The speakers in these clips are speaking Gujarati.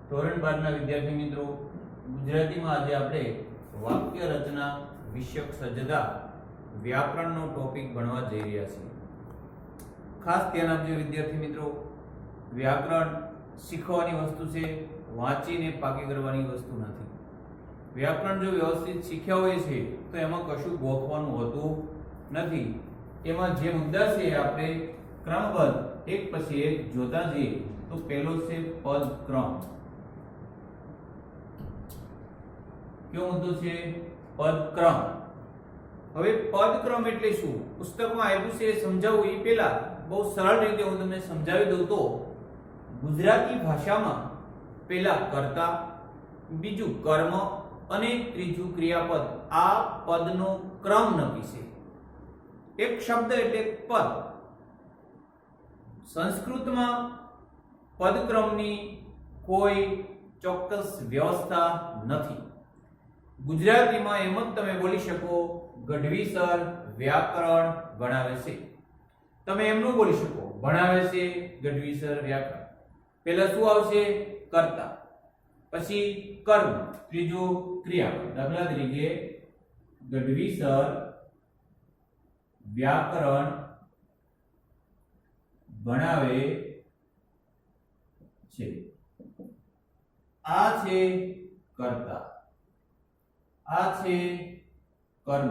ધોરણ 12 ના વિદ્યાર્થી મિત્રો, ગુજરાતીમાં આજે આપણે વાક્ય રચના વિષયક સજ્જતા વ્યાકરણનો ટોપિક ભણવા જઈ રહ્યા છીએ. ખાસ ધ્યાન આપજો વિદ્યાર્થી મિત્રો, વ્યાકરણ શીખવાની વસ્તુ છે, વાંચીને પાકી કરવાની વસ્તુ નથી. વ્યાકરણ જો વ્યવસ્થિત શીખ્યા હોય છે તો એમાં કશું ગોખવાનું હોતું નથી. એમાં જે મુદ્દા છે આપણે ક્રમબદ્ધ એક પછી એક જોતા જઈએ. તો પહેલો છે પદક્રમ. કયો મુદ્દો છે? પદક્રમ. હવે પદક્રમ એટલે શું? પુસ્તકમાં આપ્યું છે સમજાવવું એ પહેલા બહુ સરળ રીતે હું તમને સમજાવી દઉં તો ગુજરાતી ભાષામાં પહેલા કર્તા, બીજું કર્મ અને ત્રીજું ક્રિયાપદ, આ પદનો ક્રમ નક્કી છે. એક શબ્દ એટલે પદ. સંસ્કૃતમાં પદક્રમની કોઈ ચોક્કસ વ્યવસ્થા નથી. ગુજરાતીમાં એમ જ તમે બોલી શકો, ગઢવીસર વ્યાકરણ ભણાવે છે. તમે એમનું બોલી શકો, ભણાવે છે ગઢવીસર વ્યાકરણ. પહેલા શું આવશે? કર્તા, પછી કર્મ, ત્રીજું ક્રિયાપદ. દાખલા તરીકે ગઢવીસર વ્યાકરણ ભણાવે છે. આ છે કર્તા, આ છે કર્મ,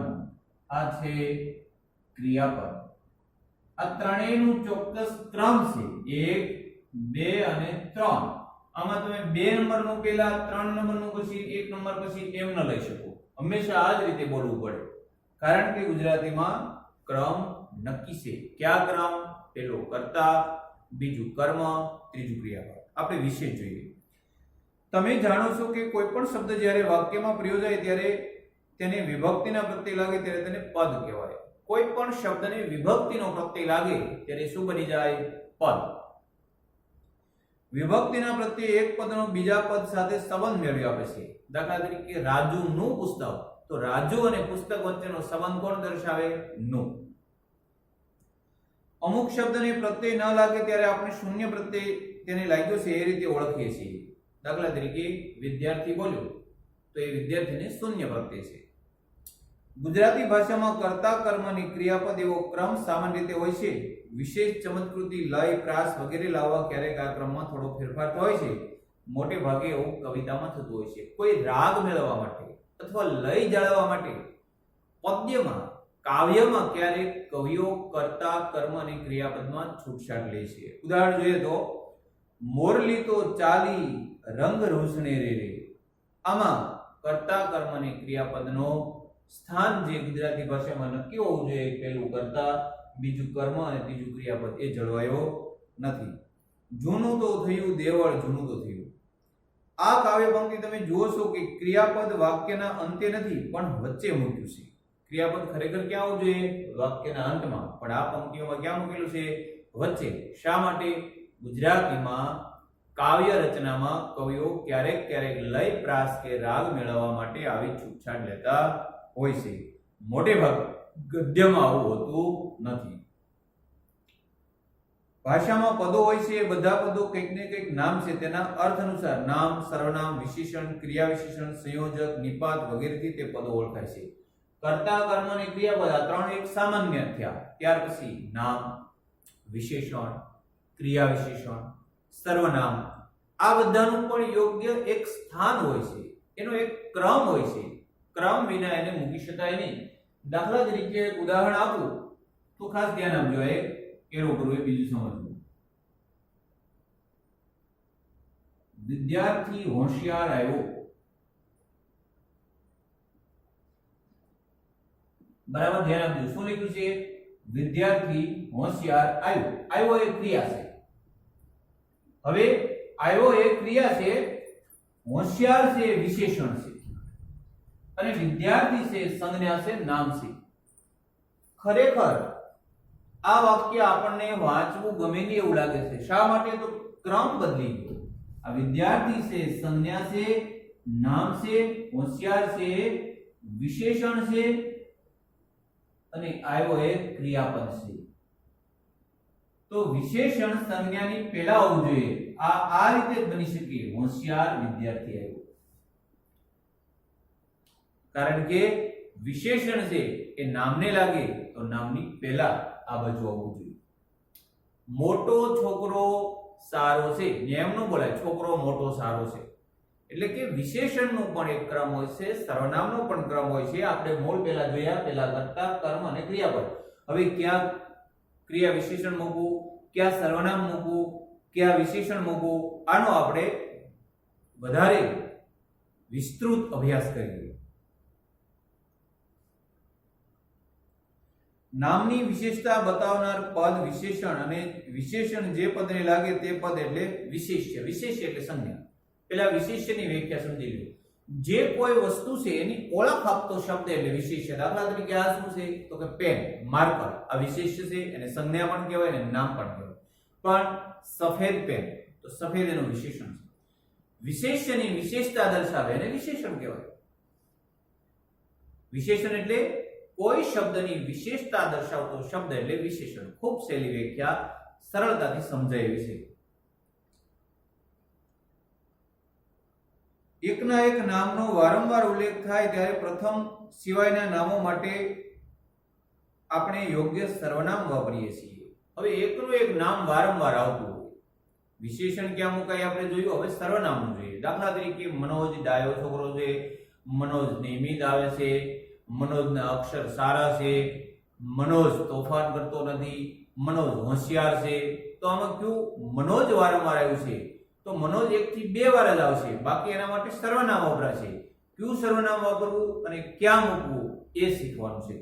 આ છે ક્રિયાપદ. આ ત્રણેયનું ચોક્કસ ક્રમ છે, 1 2 અને 3. આમાં તમે 2 નંબરનું પહેલા, 3 નંબરનું પછી, 1 નંબર પછી એમ ન લઈ શકો. હંમેશા આ જ રીતે બોલવું પડે, કારણ કે ગુજરાતીમાં ક્રમ નક્કી છે. કયા ક્રમ? પહેલો કર્તા, બીજું કર્મ, ત્રીજું ક્રિયાપદ. આપણે વિશે જોઈએ. તમે જાણો છો કે કોઈ પણ શબ્દ જ્યારે વાક્યમાં પ્રયોજાય ત્યારે તેને વિભક્તિના પ્રત્યય લાગે ત્યારે તેને પદ કહેવાય. કોઈ પણ શબ્દને વિભક્તિનો પ્રત્યય લાગે ત્યારે શું બની જાય? પદ. વિભક્તિના પ્રત્યય એક પદનો બીજા પદ સાથે સંબંધ મેળવી આપે છે. દાખલા તરીકે રાજુનું પુસ્તક, તો રાજુ અને પુસ્તક વચ્ચેનો સંબંધ કોણ દર્શાવે? નું. અમુક શબ્દને પ્રત્યય ન લાગે ત્યારે આપણે શૂન્ય પ્રત્યય તેને લાગ્યો છે એ રીતે ઓળખીએ છીએ. દાખલા તરીકે વિદ્યાર્થી બોલ્યો તો એ વિદ્યાર્થીને શૂન્ય પ્રત્યય છે. ગુજરાતી ભાષામાં કર્તા, કર્મની, ક્રિયાપદ એવો ક્રમ સામાન્ય રીતે હોય છે. વિશેષ ચમત્કૃતિ, લય, પ્રાસ વગેરે લાવવા ક્યારેક આ ક્રમમાં થોડો ફેરફાર હોય છે. મોટે ભાગે એવું કવિતામાં થતું હોય છે. કોઈ રાગ મેળવવા માટે અથવા લય જાળવવા માટે પદ્યમાં, કાવ્યમાં ક્યારેક કવિઓ કર્તા, કર્મ અને ક્રિયાપદમાં છૂટછાટ લે છે. ઉદાહરણ જોઈએ તો મોરલી તો ચાલી રંગ રોશને રે રે. આમાં કર્તા, કર્મ અને ક્રિયાપદનો સ્થાન જે ગુજરાતી ભાષામાં નક્કી હોવું જોઈએ, પહેલું કર્તા, બીજું કર્મ અને ત્રીજું ક્રિયાપદ, એ જળવાયો નથી. જૂનું તો થયું દેવળ, જૂનું તો થયું. આ કાવ્ય પંક્તિ તમે જુઓ છો કે ક્રિયાપદ વાક્યના અંતે નથી પણ વચ્ચે મૂક્યું છે. ક્રિયાપદ ખરેખર ક્યાં આવવું જોઈએ? વાક્યના અંતમાં, પણ આ પંક્તિઓમાં ક્યાં મૂકેલું છે? વચ્ચે. શા માટે? ગુજરાતીમાં કાવ્ય રચનામાં કવિઓ ક્યારેક ક્યારેક લય, પ્રાસ કે રાગ મેળવવા માટે આવી છૂટછાટ લેતા હોય છે. મોટે ભાગે ગદ્યમાં આવું હોતું નથી. ભાષામાં પદો હોય છે, બધા પદો કંઈક ને કંઈક નામ છે. તેના અર્થ અનુસાર નામ, સર્વનામ, વિશેષણ, ક્રિયા વિશેષણ, સંયોજક, નિપાત વગેરેથી તે પદો ઓળખાય છે. કર્તા, કર્મ અને ક્રિયાપદ આ ત્રણ એક સામાન્ય થયા. ત્યાર પછી નામ, વિશેષણ, ક્રિયા વિશેષણ, સર્વનામ, આ બધાનું પણ યોગ્ય એક સ્થાન હોય છે, એનો એક ક્રમ હોય છે. ક્રમ વિના એને મૂકી શકાય નહીં. દાખલા તરીકે ઉદાહરણ આપું તો ખાસ ધ્યાન આપજો, એરો કરવું એ બીજું સમજવું. વિદ્યાર્થી હોશિયાર આવ્યો. બરાબર ધ્યાન આપજો. શું લખ્યું છે? વિદ્યાર્થી હોશિયાર આવ્યો. આવ્યો એ ક્રિયા છે. હવે આવ્યો એ ક્રિયા છે, હોશિયાર છે વિશેષણ છે, અને વિદ્યાર્થી છે સંજ્ઞા છે, નામ છે. ખરેખર આ વાક્ય આપણને વાંચવું ગમે નહીં એવું લાગે છે. શા માટે? તો ક્રમ બદલી ગયો. આ વિદ્યાર્થી છે સંજ્ઞા છે, નામ છે, હોશિયાર છે વિશેષણ છે, અને આવ્યો એ ક્રિયાપદ છે. તો વિશેષણ સંજ્ઞાની પહેલા આવવું જોઈએ. આ રીતે જ બની શકે હોશિયાર વિદ્યાર્થી આવ્યો. કારણ કે વિશેષણ છે એ નામને લાગે તો નામની પહેલા આ બાજુ આવવું જોઈએ. મોટો છોકરો સારો છે, એમ ન બોલાય છોકરો મોટો સારો છે. એટલે કે વિશેષણનો પણ એક ક્રમ હોય છે, સર્વનામનો પણ ક્રમ હોય છે. આપણે મૂળ પહેલા જોયા, પહેલા કર્તા, કર્મ અને ક્રિયાપદ. હવે ક્યાં ક્રિયા વિશેષણ મૂકવું, ક્યાં સર્વનામ મૂકવું, ક્યાં વિશેષણ મૂકવું, આનો આપણે વધારે વિસ્તૃત અભ્યાસ કરીએ. નામની વિશેષતા બતાવનાર પદ વિશેષણ અને વિશેષણ જે પદને લાગે તે પદ એટલે વિશેષ્ય. વિશેષ્ય એટલે સંજ્ઞા. પેલા વિશેષ્યની વ્યાખ્યા સમજી લો. જે કોઈ વસ્તુ છે એની ઓળખ આપતો શબ્દ એટલે વિશેષ્ય. દાખલા તરીકે આ શું છે તો કે પેન, માર્કર, આ વિશેષ્ય છે. એને સંજ્ઞા પણ કહેવાય અને નામ પણ કહેવાય. પણ સફેદ પેન તો સફેદ એનું વિશેષણ છે. વિશેષ્યની વિશેષતા દર્શાવે એને વિશેષણ કહેવાય. વિશેષણ એટલે કોઈ શબ્દની વિશેષતા દર્શાવતો શબ્દ એટલે વિશેષણ. ખૂબ સહેલી વ્યાખ્યા, સરળતાથી સમજાય એવી છે. એકના એક નામનો વારંવાર ઉલ્લેખ થાય ત્યારે પ્રથમ સિવાયના નામો માટે આપણે યોગ્ય સર્વનામ વાપરીએ છીએ. હવે એકનું એક નામ વારંવાર આવતું હોય, વિશેષણ ક્યાં મુકાય આપણે જોયું. હવે સર્વનામનું જોઈએ. દાખલા તરીકે મનોજ ડાયો છોકરો છે, મનોજ નિયમિત આવે છે, મનોજના અક્ષર સારા છે, મનોજ તોફાન કરતો નથી, મનોજ હોશિયાર છે. તો આમાં કયું મનોજ વારંવાર આવ્યું છે તો મનોજ 1 થી 2 વાર જ આવશે. બાકી એના માટે સર્વનામ વપરાશે. કયું સર્વનામ વાપરવું અને ક્યાં મૂકવું એ શીખવાનું છે.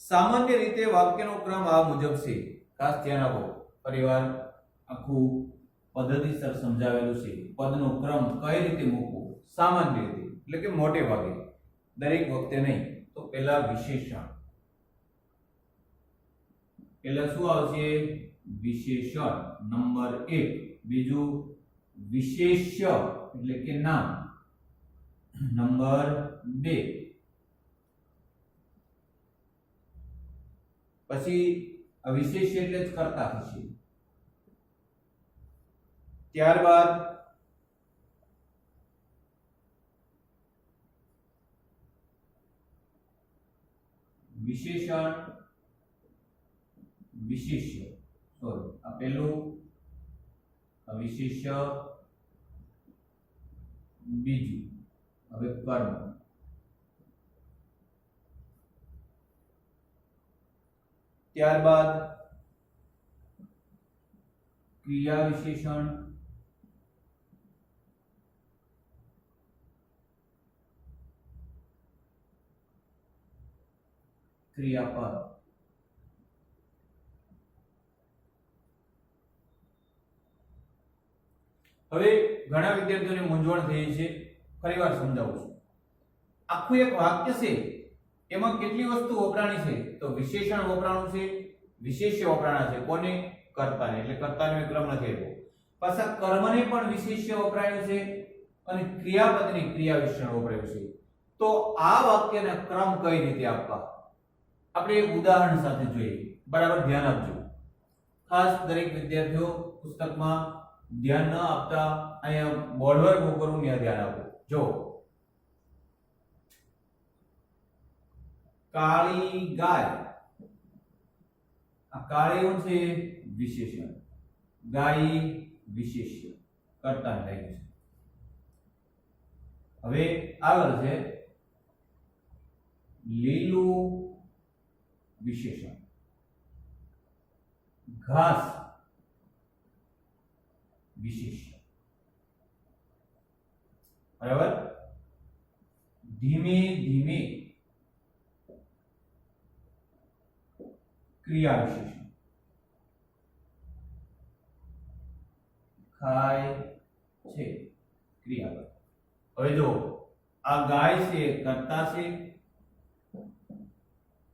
સામાન્ય રીતે વાક્યનો ક્રમ આ મુજબ છે. ખાસ ધ્યાન આપો. પરિવાર આખું પદ્ધતિસર સમજાવેલું છે. પદનો ક્રમ કઈ રીતે મૂકવો સામાન્ય રીતે, એટલે કે મોટે ભાગે, દરેક વખતે નહીં. તો પહેલા વિશેષણ, પહેલા શું આવશે વિશેષણ નંબર 1. બીજું વિશેષ્ય એટલે કે નામ નંબર 2. પછી વિશેષ્ય એટલે જ કર્તા થશે. ત્યારબાદ વિશેષણ વિશેષ્ય, સોરી આ પહેલું, વિશેષ્ય બીજું, હવે કર્મ. ત્યારબાદ ક્રિયા વિશેષણ, ક્રિયાપદ. હવે ઘણા વિદ્યાર્થીઓને મૂંઝવણ થઈ છે. ફરીવાર સમજાવું છું. આખું એક વાક્ય છે, એમાં કેટલી વસ્તુ વપરાણી છે તો વિશેષણ વપરાણું છે, વિશેષ્ય વપરાણા છે. કોને? કર્તાને. એટલે કર્તાનો એક ક્રમ નથી આવ્યો. પાછા કર્મને પણ વિશેષ્ય વપરાયું છે અને ક્રિયાપદની ક્રિયા વિશેષણ વપરાયું છે. તો આ વાક્યના ક્રમ કઈ રીતે આપવા આપણે એક ઉદાહરણ સાથે જોઈએ. બરાબર ધ્યાન આપજો. ખાસ દરેક વિદ્યાર્થીઓ પુસ્તકમાં ધ્યાન ન આપતા અહીંયા બોર્ડ વર્ક કરું ત્યાં ધ્યાન આપો. જો કાળી ગાય, આ કાળી છે વિશેષણ, ગાય વિશેષ્ય, કર્તા લાગ્યું છે. હવે આગળ છે લીલું વિશેષણ, ઘાસ વિશેષ્ય. બરાબર. ધીમે ધીમે ક્રિયા વિશેષણ, ખાય છે ક્રિયાપદ. હવે જો આ ગાય છે કર્તા છે,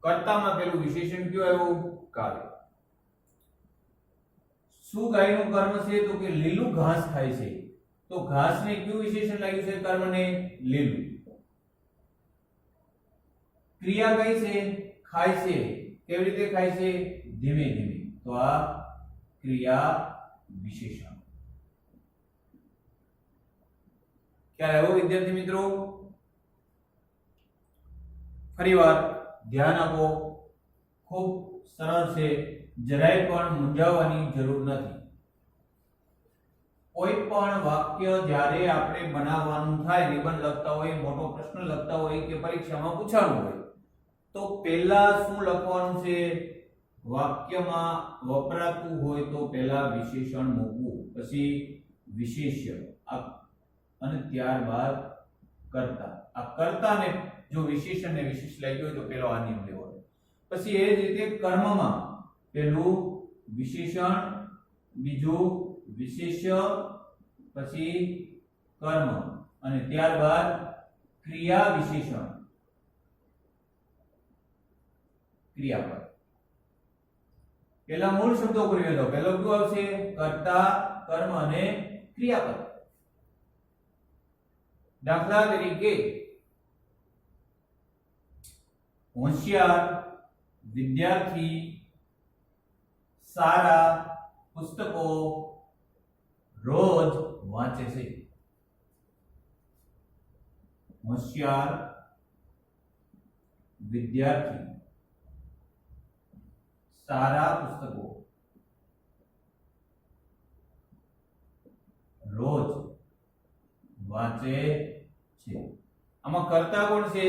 કર્તામાં પેલું વિશેષણ કયું આવ્યું? કાળું. શું ગાયનું કર્મ છે તો કે લીલું ઘાસ ખાય છે. તો ઘાસને કયું વિશેષણ લાગ્યું છે? કર્મને લીલું. ક્રિયા કઈ છે? ખાય છે. કેવી રીતે ખાય છે? ધીમે ધીમે. તો આ ક્રિયા વિશેષણ. ખ્યાલ આવ્યો વિદ્યાર્થી મિત્રો? ફરીવાર ધ્યાન આપો, ખૂબ સરળ છે, જરાય પણ મૂંઝાવાની જરૂર નથી. કોઈ પણ વાક્ય જ્યારે આપણે બનાવવાનું થાય, નિબંધ લખતા હોય, મોટો પ્રશ્ન લખતા હોય કે પરીક્ષામાં પૂછાણું હોય, તો પહેલા શું લખવાનું છે? વાક્યમાં વપરાતું હોય તો પહેલા વિશેષણ મૂકવું, પછી વિશેષ્ય અને ત્યારબાદ કર્તા. આ કર્તાને જો વિશેષણ ને વિશેષ લાગ્યો હોય તો પેલો આ નિયમ લેવાનો. પછી એ જ રીતે કર્મમાં પહેલું વિશેષણ, બીજું વિશેષ્ય, પછી કર્મ અને ત્યારબાદ ક્રિયા વિશેષણ, ક્રિયાપદ. પહેલા મૂળ શબ્દો કરીએ તો પહેલો શું આવશે? કર્તા, કર્મ અને ક્રિયાપદ. દાખલા તરીકે હોશિયાર વિદ્યાર્થી સારા પુસ્તકો રોજ વાંચે છે. હોશિયાર વિદ્યાર્થી સારા પુસ્તકો રોજ વાંચે છે. આમાં કર્તા કોણ છે?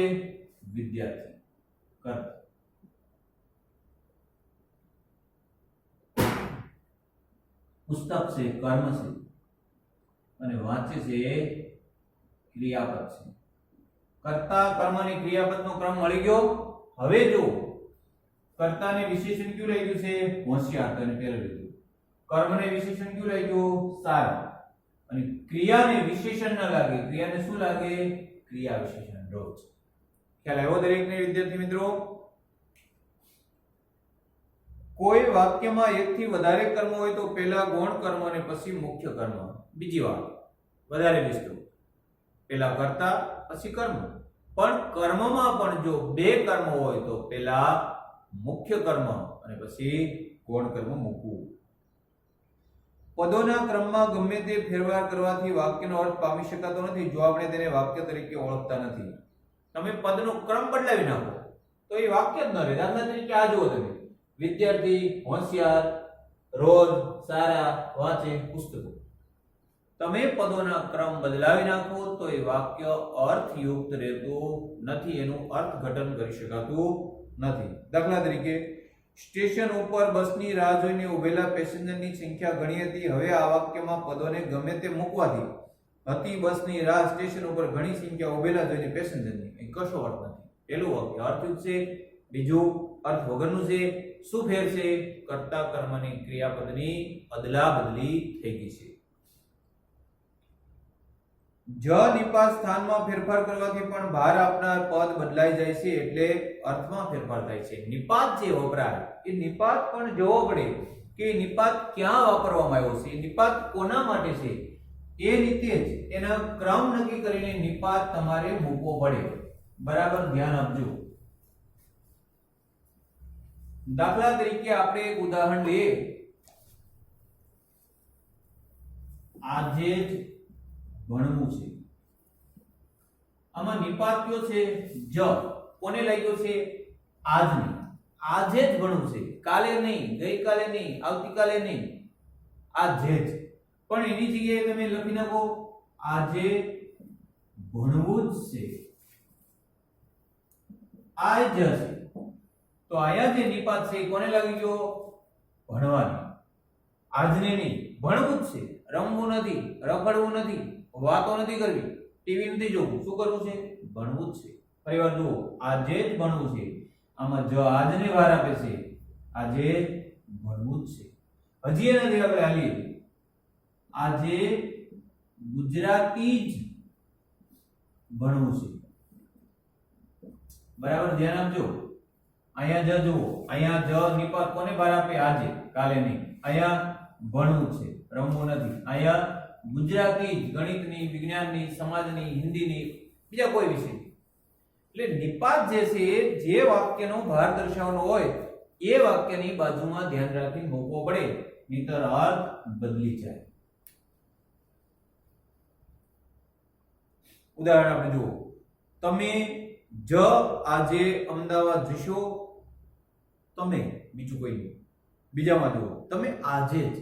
વિદ્યાર્થી. કર્તા. પુસ્તક છે, કર્મ છે, અને વાંચે છે ક્રિયાપદ છે. કર્તા, કર્મ અને ક્રિયાપદનો ક્રમ મળી ગયો. હવે જો કર્તાને વિશેષણ ક્યું લાગ્યું છે? હોશિયાર, તો એને પહેલું લીધું. કર્મને વિશેષણ ક્યું લાગ્યું? સારા. અને ક્રિયાને વિશેષણ ન લાગે, ક્રિયાને શું લાગે? ક્રિયા વિશેષણ રોજ. ખ્યાલ આવ્યો દરેકને વિદ્યાર્થી મિત્રો? કોઈ વાક્યમાં એકથી વધારે કર્મ હોય તો પહેલા ગૌણ કર્મ અને પછી મુખ્ય કર્મ. બીજી વાત વધારે વિસ્તૃત, પહેલા કર્તા પછી કર્મ. પણ કર્મમાં પણ જો બે કર્મ હોય તો પહેલા મુખ્ય કર્મ અને પછી ગૌણ કર્મ મૂકવું. પદોના ક્રમમાં ગમે તે ફેરફાર કરવાથી વાક્યનો અર્થ પામી શકાતો નથી જો આપણે તેને વાક્ય તરીકે ઓળખતા નથી. તમે પદનો ક્રમ બદલાવી નાખો તો એ વાક્ય જ ન રહે. દાખલા તરીકે આ જુઓ તમે, વિદ્યાર્થી હોશિયાર રોજ સારા વાંચે પુસ્તકો. તમે પદોના ક્રમ બદલાવી નાખો તો એ વાક્ય અર્થયુક્ત રહેતું નથી, એનું અર્થઘટન કરી શકાતું નથી. દાખલા તરીકે સ્ટેશન ઉપર બસની રાહ જોઈને ઉભેલા પેસેન્જરની સંખ્યા ઘણી હતી. હવે આ વાક્યમાં પદોને ગમે તે મૂકવાથી હતી બસની રાહ, સ્ટેશન ઉપર ઘણી સંખ્યા ઉભેલા જોઈને પેસેન્જરની, એ કશો અર્થ નથી. પહેલું વાક્ય અર્થયુક્ત છે, બીજું અર્થ વગરનું છે. શું ફેર છે? કર્તા, કર્મની, ક્રિયાપદની અદલા બદલી થઈ ગઈ છે. જ નિપાત સ્થાનમાં ફેરફાર કરવાથી પણ ભાર આપનાર પદ બદલાઈ જાય છે, એટલે અર્થમાં ફેરફાર થાય છે. નિપાત જે વપરાય એ નિપાત પણ જોવો પડે કે નિપાત ક્યાં વાપરવામાં આવ્યો છે, નિપાત કોના માટે છે. એ રીતે જ એના ક્રમ નક્કી કરીને નિપાત તમારે મૂકવો પડે. બરાબર ધ્યાન આપજો. દાખલા તરીકે આપણે એક ઉદાહરણ લઈએ. આજે જ ભણવું છે. આમાં નિપાત કયો છે? જ. કોને લાગ્યો છે? આજને. આજે જ ભણવું છે, કાલે નહીં, ગઈકાલે નહીં, આવતીકાલે નહીં, આજે જ. પણ એની જગ્યાએ તમે લખી નાખો આજે ભણવું જ છે, આજ છે. તો આયા જે નિપાત છે કોને લાગી ગયો? ભણવાની. આજને નહીં, ભણવું જ છે. રમવું નથી, રખડવું નથી, વાતો નથી કરવી, ટીવી નથી જોવું, શું કરવું છે? ભણવું જ છે. ફરીવાર જુઓ, આજે જ ભણવું છે. આમાં જો આજને વાર આપે છે, આજે ભણવું જ છે. હજી એનાથી આપણે હાલીએ. આજે ગુજરાતી જ ભણવું છે. બરાબર ધ્યાન આપજો. અહીંયા જ જુઓ, અહીંયા જ નિપાત કોને ભાર આપે? આજે, કાલે નહીં. અહીંયા ભણવું છે, રમવું નથી. અહીંયા ગુજરાતી, ગણિતની, વિજ્ઞાનની, સમાજની, હિન્દીની, બીજા કોઈ વિષય. એટલે નિપાત જે છે જે વાક્યનો ભાર દર્શાવવાનો હોય એ વાક્યની બાજુમાં ધ્યાન રાખી મૂકવો પડે, નહીતર અર્થ બદલી જાય. ઉદાહરણ આપણે જુઓ, તમે આજે અમદાવાદ જશો. તમે, બીજું કોઈ નહીં. બીજામાં જુઓ, તમે આજે જ.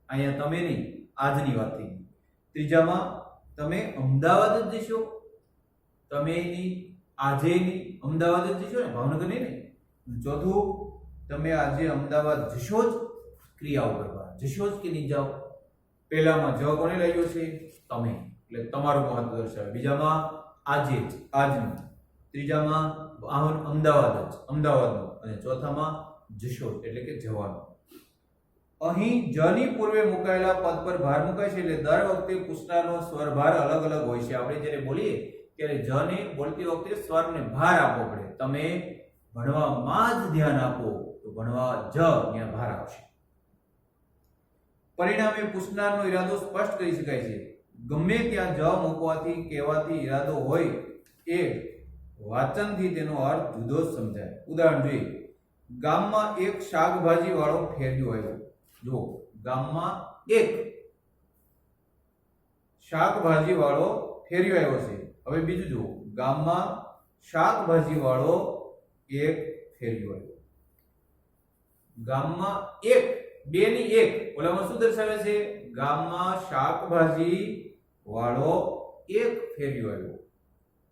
અહીંયા તમે નહીં, આજની વાત થઈ. ત્રીજામાં તમે અમદાવાદ જ જશો. તમે નહીં, આજે નહીં, અમદાવાદ જ જશો ને, ભાવનગર નહીં ને. ચોથું, તમે આજે અમદાવાદ જશો જ, ક્રિયા ઉપર જશો જ કે નહીં જાઓ. પહેલામાં જ કોને લાગ્યો છે? તમે, એટલે તમારું મહત્વ દર્શાવે. બીજામાં આજે જ, આજનું. ત્રીજામાં અમદાવાદ જ, અમદાવાદનું. અને ચોથામાં જશો એટલે કે જવાનું. અહીં જની પૂર્વે મુકાયેલા પદ પર ભાર મુકાય છે, એટલે દર વખતે પૂછનારનો સ્વરભાર અલગ અલગ હોય છે. આપણે જ્યારે બોલીએ ત્યારે જને બોલતી વખતે સ્વરને ભાર આપવો પડે. તમે ભણવામાં જ ધ્યાન આપો તો ભણવા જ ત્યાં ભાર આવશે. પરિણામે પૂછનારનો ઈરાદો સ્પષ્ટ કરી શકાય છે. ગમે ત્યાં જ મૂકવાથી કહેવાથી ઈરાદો હોય એ વાચનથી તેનો અર્થ જુદો જ સમજાય. ઉદાહરણ જોઈએ, ગામમાં એક શાકભાજી વાળો ફેરિયો આવ્યો. જો, ગામમાં એક શાકભાજી વાળો ફેરિયો આવ્યો છે. હવે બીજું જુઓ, ગામમાં શાકભાજી વાળો એક ફેરિયો આવ્યો. ગામમાં એક, બે ની એક. ઓલામાં શું દર્શાવે છે? ગામમાં શાકભાજી વાળો એક ફેરિયો આવ્યો.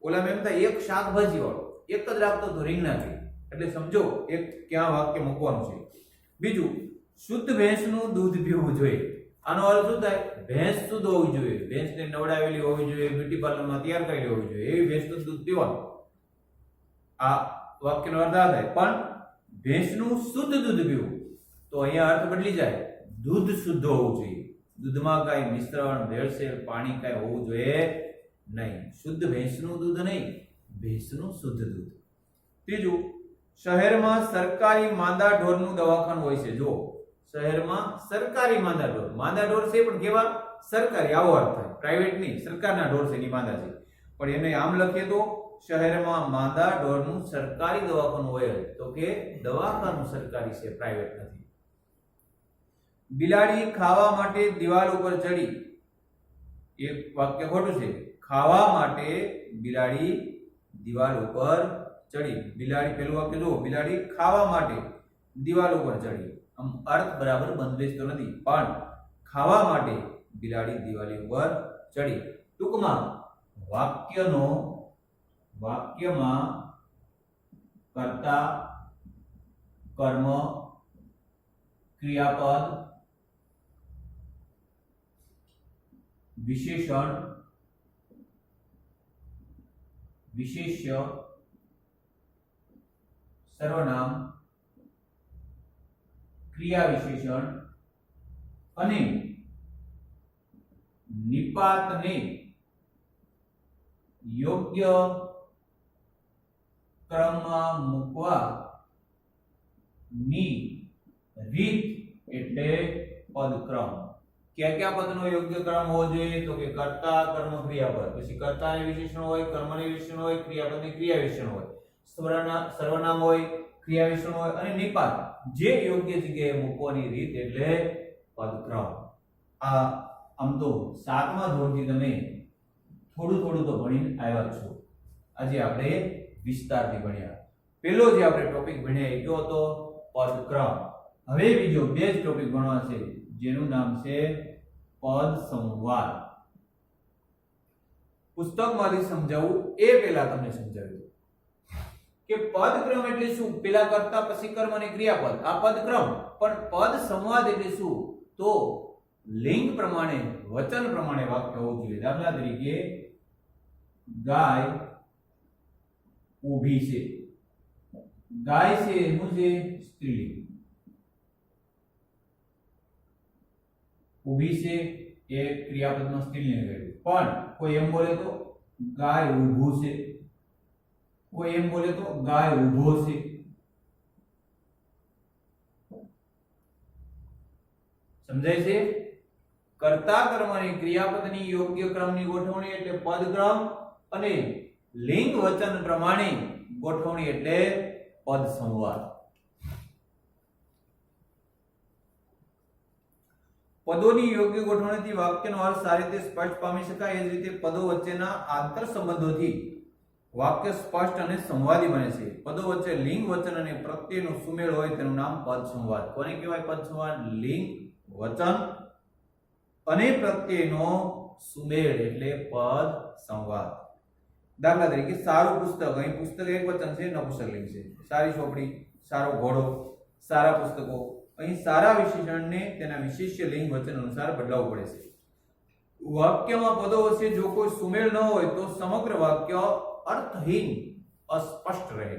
ઓલામાં એમ થાય એક શાકભાજી વાળો, એક જ રાખતો તો રીંગ નાખી. એટલે સમજો એક ક્યાં વાક્ય મૂકવાનું છે. બીજું, શુદ્ધ ભેંસનું દૂધ પીવું જોઈએ. આનો અર્થ શું થાય? ભેંસ શુદ્ધ હોવી જોઈએ, ભેંસને નવડાવેલી હોવી જોઈએ, બ્યુટી પાર્લરમાં તૈયાર કરેલી હોવી જોઈએ, એવી ભેંસનું દૂધ પીવાનું. આ વાક્યનો અર્થ આ થાય. પણ ભેંસનું શુદ્ધ દૂધ પીવું, તો અહીંયા અર્થ બદલી જાય. દૂધ શુદ્ધ હોવું જોઈએ, દૂધમાં કાંઈ મિશ્રણ, ભેળસેળ, પાણી કાંઈ હોવું જોઈએ નહીં. શુદ્ધ ભેંસનું દૂધ નહીં, ભેંસનું શુદ્ધ દૂધ. ત્રીજું, શહેરમાં સરકારી માંદા ઢોરનું દવાખાનું હોય છે. જો, શહેરમાં સરકારી માંદા ઢોર, માંદા ઢોર છે પણ કેવા? સરકારી. આવો અર્થ થાય. પ્રાઇવેટ નહીં, સરકારના ઢોર છે, એની માંદા છે. પણ એને આમ લખીએ તો શહેરમાં માંદા ઢોરનું સરકારી દવાખાનું હોય, તો કે દવાખાનું સરકારી છે, પ્રાઇવેટ નથી. બિલાડી ખાવા માટે દિવાલ ઉપર ચડી. એક વાક્ય ખોટું છે. ખાવા માટે બિલાડી દિવાલ ઉપર ચડી. બિલાડી, પેલું વાક્ય જુઓ, બિલાડી ખાવા માટે દિવાલ ઉપર ચડી. આમ અર્થ બરાબર બંધબેસતો નથી, પણ ખાવા માટે બિલાડી દિવાલ ઉપર ચડી. ટૂંકમાં વાક્યમાં કર્તા, કર્મ, ક્રિયાપદ, વિશેષણ, વિશેષ્ય, સર્વનામ, ક્રિયા વિશેષણ અને નિપાતને યોગ્ય ક્રમમાં મૂકવાની રીત એટલે પદક્રમ. ક્યાં ક્યાં પદનો યોગ્ય ક્રમ હોવો જોઈએ? તો કે કર્તા, કર્મ, ક્રિયાપદ. પછી કર્તાને વિશેષણ હોય, કર્મને વિશેષણ હોય, ક્રિયાપદને ક્રિયા વિશેષણ હોય, સર્વનામ હોય, ક્રિયા વિશેષણ હોય અને નિપાત. જે યોગ્ય જગ્યાએ મૂકવાની રીત એટલે પદક્રમ. આ આમ તો 7મા ધોરણથી તમે થોડું તો ભણીને આવ્યા છો. આજે આપણે વિસ્તારથી ભણ્યા. પહેલો જે આપણે ટોપિક ભણ્યા એ કયો હતો? પદક્રમ. હવે બીજો બે જ ટોપિક ભણવા છે, જેનું નામ છે પદ સંવાદ. પુસ્તકમાંથી સમજાવું એ પહેલા તમને સમજાવ્યું કે પદક્રમ એટલે શું. પેલા કરતા, પછી કર્મ અને ક્રિયાપદ, આ પદક્રમ. પણ પદ સંવાદ એટલે શું? તો લિંગ પ્રમાણે, વચન પ્રમાણે વાક્ય હોવું જોઈએ. દાખલા તરીકે, ગાય ઊભી છે. ગાય છે શું છે? સ્ત્રીલિંગ. ઊભી છે એ ક્રિયાપદમાં સ્ત્રીલિંગ કર્યું. પણ કોઈ એમ બોલે તો ગાય ઊભું છે, કોઈ એમ બોલે તો ગાય ઊભો છે. સમજાય છે? કર્તા, કર્મ અને ક્રિયાપદની યોગ્ય ક્રમની ગોઠવણી એટલે પદક્રમ અને લિંગ વચન પ્રમાણે ગોઠવણી એટલે પદ સંવાદ. પદોની યોગ્ય ગોઠવણીથી વાક્યનો અર્થ સારી રીતે સ્પષ્ટ પામી શકાય. એ જ રીતે પદો વચ્ચેના આંતર સંબંધોથી વાક્ય સ્પષ્ટ અને સંવાદી બને છે. પદો વચ્ચે લિંગ, વચન અને પ્રત્યયનો સુમેળ હોય તેનું નામ પદ સંવાદ. કોને કહેવાય પદ સંવાદ? લિંગ, વચન અને પ્રત્યયનો સુમેળ એટલે પદ સંવાદ. દાખલા તરીકે સારું પુસ્તક, અહીં પુસ્તક એક વચન છે, નપુંસકલિંગ છે. સારી ચોપડી, સારો ઘોડો, સારા પુસ્તકો. અહીં સારા વિશેષણને તેના વિશેષ્ય લિંગ, વચન અનુસાર બદલાવવું પડે છે. વાક્યમાં પદો વચ્ચે જો કોઈ સુમેળ ન હોય તો સમગ્ર વાક્ય અર્થહીન, અસ્પષ્ટ રહે.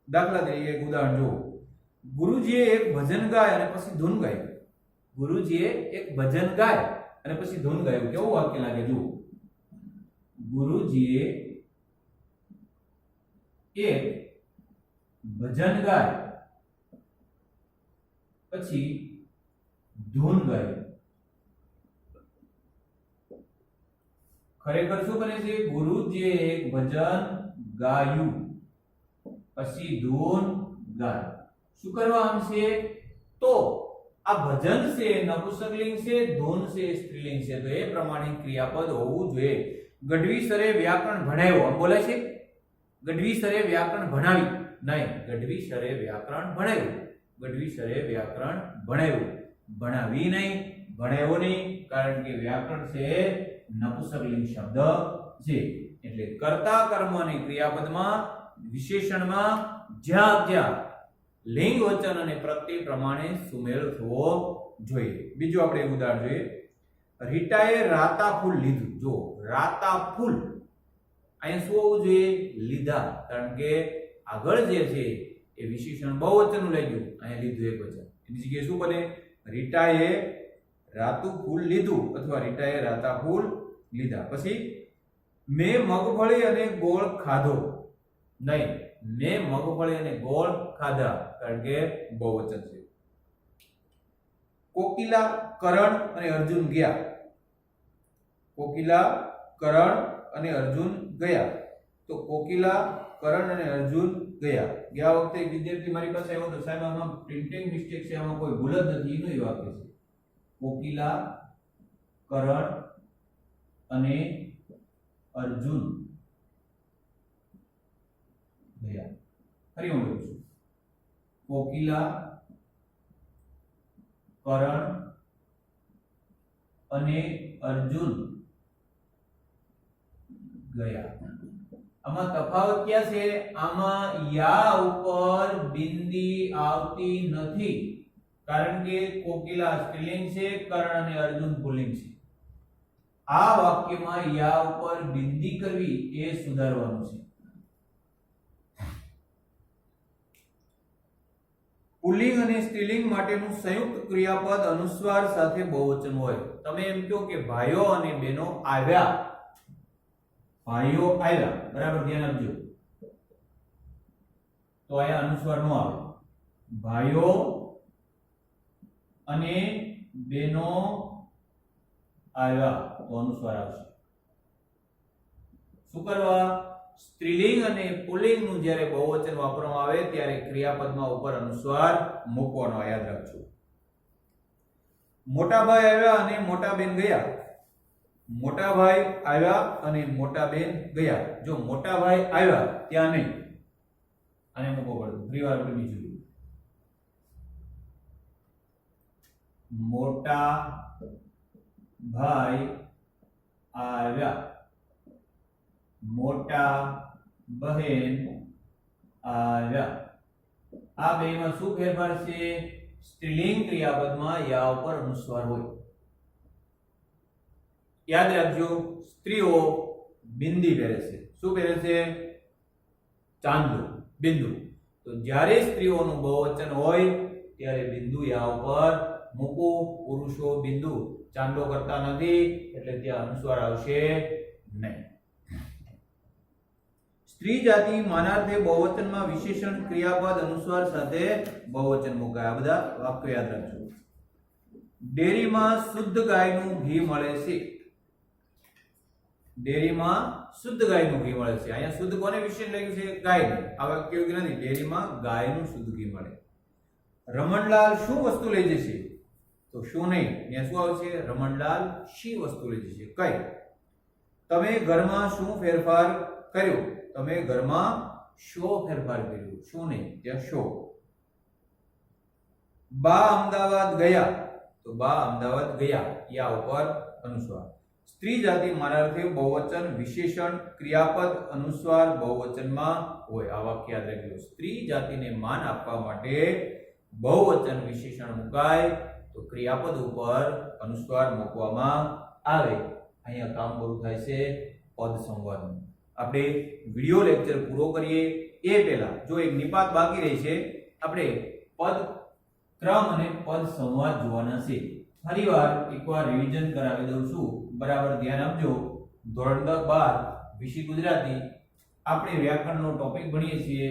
દાખલા તરીકે એક ઉદાહરણ જુઓ. ગુરુજીએ એક ભજન ગાય અને પછી ધૂન ગાઈ. ગુરુજીએ એક ભજન ગાય અને પછી ધૂન ગાયું. કેવું વાક્ય લાગે? જુઓ, ગુરુજીએ એક ભજન ગાય પછી ધૂન ગાયું. ખરેખર શું બને છે? ગુરુજીએ એક ભજન ગાયું પછી ધૂન ગાય. શું કરવા આમ છે? તો આ ભજન છે નપુંસકલિંગ છે, ધૂન છે સ્ત્રીલિંગ છે, તો એ પ્રમાણે ક્રિયાપદ હોવું જોઈએ. ગઢવી સરે વ્યાકરણ ભણાવ્યો, આમ બોલે છે. ગઢવી સરે વ્યાકરણ ભણાવી નહીં, ગઢવી સરે વ્યાકરણ ભણાવ્યું. ગઢવી સરે વ્યાકરણ ભણાવ્યું, ભણાવી નહીં, ભણાવ્યો નહીં. કારણ કે વ્યાકરણ છે નપુંસકલિંગ શબ્દ છે. એટલે કર્તા, કર્મ અને ક્રિયાપદમાં, વિશેષણમાં જ્યાં જ્યાં લિંગ, વચન અને પ્રત્યય પ્રમાણે સુમેળ થવો જોઈએ. બીજું આપણે એક ઉદાહરણ જોઈએ. રીટાએ રાતા ફૂલ લીધું. જો રાતા ફૂલ, અહીંયા શું હોવું જોઈએ? લીધા. કારણ કે આગળ જે છે એ વિશેષણ બહુવચનનું લઈ ગયું, અહીંયા લીધું એક વચન. બીજી જગ્યાએ શું બને? રીટાએ રાતું ફૂલ લીધું અથવા રીટાએ રાતા ફૂલ લીધા. પછી મેં મગફળી અને ગોળ ખાધો નહીં, મેં મગફળી અને ગોળ ખાધા. કારણ કે બહુવચન છે. કોકિલા, કરણ અને અર્જુન ગયા. કોકિલા, કરણ અને અર્જુન ગયા. તો કોકિલા, કરણ અને અર્જુન ગયા. ગયા વખતે એક વિદ્યાર્થી મારી પાસે આવ્યો તો, સાહેબ આમાં પ્રિન્ટિંગ મિસ્ટેક છે, આમાં કોઈ ભૂલ જ નથી. એનું એ વાક્ય છે. કોકિલા, કરણ અને અર્જુન ગયા. ફરી હું લખું છું. કોકિલા, કરણ અને અર્જુન ગયા. આમાં તફાવત ક્યાં છે? આમાં યા ઉપર બિંદી આવતી નથી. કારણ કે કોકિલા સ્ત્રીલિંગ છે, કરણ અને અર્જુન પુલ્લિંગ છે. આ વાક્યમાં યા ઉપર બિંદી કરવી એ સુધારવાનું છે. પુલ્લિંગ અને સ્ત્રીલિંગ માટેનું સંયુક્ત ક્રિયાપદ અનુસ્વાર સાથે બહુવચન હોય. તમે એમ કહો કે ભાઈઓ અને બહેનો આવ્યા, ભાઈઓ આવ્યા, બરાબર ધ્યાન આપજો. તો અહીંયા અનુસ્વાર નો આવે. ભાઈઓ અને બહેનો આવ્યા તો અનુસ્વાર આવશે. શું કરવા? સ્ત્રીલિંગ અને પુલ્લિંગનું જ્યારે બહુવચન વાપરવામાં આવે ત્યારે ક્રિયાપદમાં ઉપર અનુસ્વાર મૂકવાનો, યાદ રાખજો. મોટા ભાઈ આવ્યા અને મોટા બેન ગયા. મોટા ભાઈ આવ્યા અને મોટા બેન ગયા. જો મોટા ભાઈ આવ્યા ત્યાં નહીં, આને મૂકવો પડે. ફરી વાર આપણે બીજું. મોટા ભાઈ આવ્યા, મોટા બહેન આવ્યા. આ બેમાં શું ફેરફાર છે? સ્ત્રીલિંગ ક્રિયાપદમાં યા ઉપર અનુસ્વાર હોય. યાદ રાખજો, સ્ત્રીઓ બિંદી પહેરે છે. શું પહેરે છે? ચાંદલો, બિંદુ. તો જ્યારે સ્ત્રીઓનું બહુવચન હોય ત્યારે બિંદુ યા ઉપર મૂકવું. પુરુષો બિંદુ ચાંદલો કરતા નથી એટલે ત્યાં અનુસ્વાર આવશે નહીં. સ્ત્રી જાતિ માનાર્થે બહુવચનમાં વિશેષણ, ક્રિયાપદ, અનુસ્વાર સાથે બહુવચન મુકાય. આ બધા વાક્યો યાદ રાખજો. ડેરીમાં શુદ્ધ ગાયનું ઘી મળે છે. ડેરીમાં શુદ્ધ ગાયનું ઘી મળે છે. અહીંયા શુદ્ધ કોને વિશે લખ્યું છે? ગાયનું. આ વાક્ય યોગ્ય નથી. ડેરીમાં ગાયનું શુદ્ધ ઘી મળે. રમણલાલ શું વસ્તુ લઈ જશે? તો શું નહીં, ત્યાં શું આવશે? રમણલાલ શી વસ્તુ લીધી છે? કઈ? તમે ઘરમાં શું ફેરફાર કર્યો? તમે ઘરમાં શો ફેરફાર કર્યો? શું નહીં, ત્યાં શો. બા અમદાવાદ ગયા, તો બા અમદાવાદ ગયા, યા ઉપર અનુસ્વાર. સ્ત્રી જાતિ માનાર્થે બહુવચન વિશેષણ ક્રિયાપદ અનુસ્વાર બહુવચનમાં હોય. આ વાક્ય યાદ રાખજો. સ્ત્રી જાતિને માન આપવા માટે બહુવચન વિશેષણ મુકાય તો ક્રિયાપદ ઉપર અનુસ્વાર મૂકવામાં આવે. અહીંયા કામ પૂરું થાય છે પદ સંવાદનું. આપણે વિડિયો લેક્ચર પૂરો કરીએ એ પહેલા જો એક નિપાત બાકી રહી છે, આપણે પદ ક્રમ અને પદ સંવાદ જોવાના છે. ફરીવાર એકવાર રિવિઝન કરાવી દઉં છું, બરાબર ધ્યાન આપજો. ધોરણ 12 વિષય ગુજરાતી આપણે વ્યાકરણનો ટોપિક ભણીએ છીએ.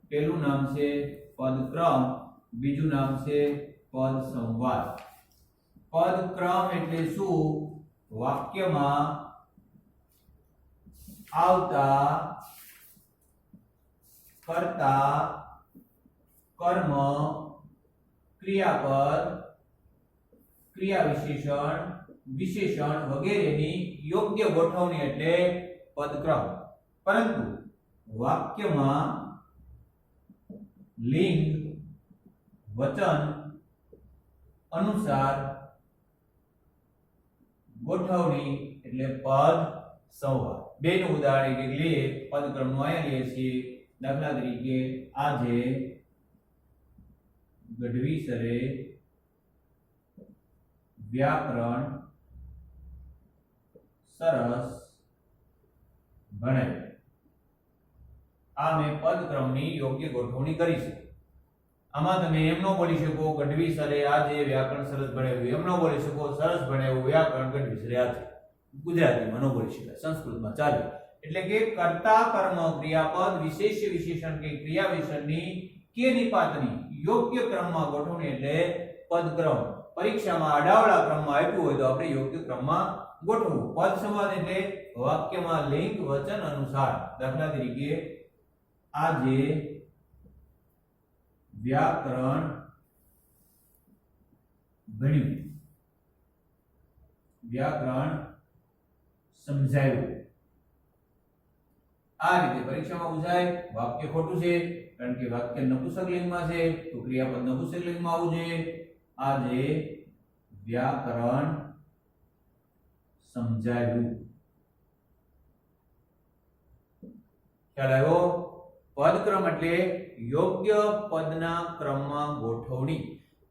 પહેલું નામ છે પદ ક્રમ, બીજું નામ છે પદ સંવાદ. પદ ક્રમ એટલે શું? વાક્યમાં આવતા કર્તા કર્મ ક્રિયાપદ ક્રિયા વિશેષણ વિશેષણ વગેરેની યોગ્ય ગોઠવણી એટલે પદક્રમ. પરંતુ વાક્યમાં લિંગ વચન અનુસાર ગોઠવણી એટલે પદ સંવાદ. બેનું ઉદાહરણ એક લઈએ. પદક્રમનું અહીંયા લઈએ છીએ. દાખલા તરીકે આજે ગઢવી સરે વ્યાકરણ સરસ ભણાવ્યું. આ મેં પદક્રમની યોગ્ય ગોઠવણી કરી છે. આમાં તમે એમ ન બોલી શકો ગઢવી સરે આજે વ્યાકરણ સરસ ભણાવ્યું, એમ ન બોલી શકો સરસ ભણાવ્યું વ્યાકરણ ગઢવી સરે આજે. ગુજરાતીમાં ન બોલી શકાય, સંસ્કૃતમાં ચાલે. એટલે કે કર્તા કર્મ ક્રિયાપદ વિશેષ વિશેષણ કે ક્રિયા વિશેષણની કે નિપાતની યોગ્ય ક્રમમાં ગોઠવણી એટલે પદક્રમ. પરીક્ષામાં આડાવડા ક્રમમાં આપ્યું હોય તો આપણે યોગ્ય ક્રમમાં ગોઠવવું. પદ સંવાદ એટલે વાક્યમાં લિંગ વચન અનુસાર. દાખલા તરીકે આજે વ્યાકરણ ભણ્યું, વ્યાકરણ સમજાયું. આ રીતે પરીક્ષામાં પૂછાય. વાક્ય ખોટું છે કારણ કે વાક્ય નપુંસક લિંગમાં છે તો ક્રિયાપદ નપુંસક લિંગમાં આવવું જોઈએ. આજે વ્યાકરણ સમજાયું. ખ્યાલ આવ્યો? પદક્રમ એટલે યોગ્ય પદના ક્રમમાં ગોઠવણી.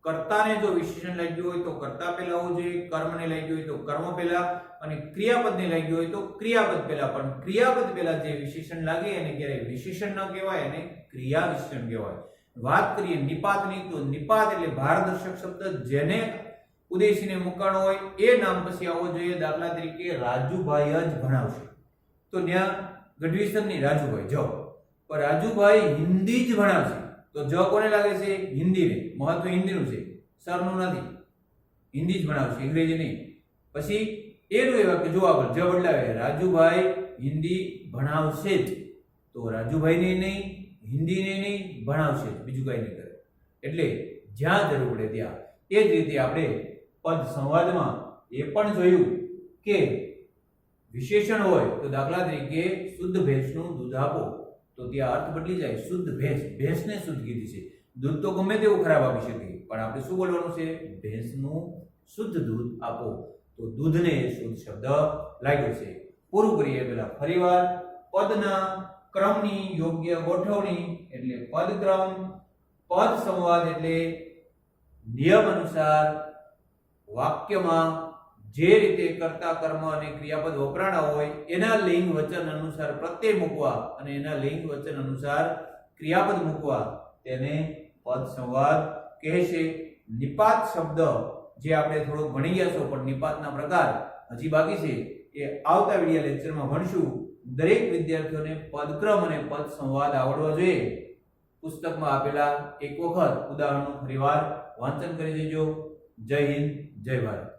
કર્તાને જો વિશેષણ લાગ્યું હોય તો કર્તા પહેલા આવવું જોઈએ, કર્મને લાગ્યું હોય તો કર્મ પહેલા, અને ક્રિયાપદને લાગ્યું હોય તો ક્રિયાપદ પહેલા. પણ ક્રિયાપદ પહેલા જે વિશેષણ લાગે એને ક્યારેય વિશેષણ ન કહેવાય, એને ક્રિયા વિશેષણ કહેવાય. વાત કરીએ નિપાતની તો નિપાત એટલે ભારદર્શક શબ્દ જેને ઉદ્દેશીને મુકાણો હોય એ નામ પછી આવવો જોઈએ. દાખલા તરીકે રાજુભાઈ જ ભણાવશે તો ત્યાં ગઢવીસરની રાજુભાઈ જ, પણ રાજુભાઈ હિન્દી જ ભણાવશે તો જ કોને લાગે છે? હિન્દીને. મહત્વ હિન્દીનું છે, સરનું નથી. હિન્દી જ ભણાવશે, અંગ્રેજી નહીં. પછી એનું એ વાક્ય જો આગળ જ બદલાવે રાજુભાઈ હિન્દી ભણાવશે જ, તો રાજુભાઈને નહીં હિન્દીને નહીં ભણાવશે, બીજું કઈ નહીં કરે. એટલે જ્યાં જરૂર પડે ત્યાં. એ જ રીતે આપણે પદ સંવાદમાં એ પણ જોયું કે વિશેષણ હોય તો દાખલા તરીકે શુદ્ધ ભેંસનું દૂધ આપો તો ત્યાં અર્થ બદલી જાય. શુદ્ધ ભેંસ, ભેંસને શુદ્ધ કીધી છે. દૂધ તો ગમે તેવું ખરાબ આપી શકે, પણ આપણે શું બોલવાનું છે? ભેંસનું શુદ્ધ દૂધ આપો. તો દૂધને શુદ્ધ શબ્દ લાગ્યો છે. પૂરું કરીએ પહેલા ફરીવાર. પદના ક્રમની યોગ્ય ગોઠવણી એટલે પદક્રમ. પદ સંવાદ એટલે નિયમ અનુસાર વાક્યમાં જે રીતે કર્તા કર્મ અને ક્રિયાપદ વપરાણા હોય એના લિંગ વચન અનુસાર પ્રત્યય મૂકવા અને એના લિંગ વચન અનુસાર ક્રિયાપદ મૂકવા, તેને પદ સંવાદ કહે છે. નિપાત શબ્દ જે આપણે થોડુંક ભણી ગયા છો, પણ નિપાતના પ્રકાર હજી બાકી છે એ આવતા વિડિયો લેક્ચરમાં ભણશું. દરેક વિદ્યાર્થીઓને પદક્રમ અને પદ સંવાદ આવડવા જોઈએ. પુસ્તકમાં આપેલા એક વખત ઉદાહરણનું ફરીવાર વાંચન કરી દેજો. જય હિન્દ, જય ભારત.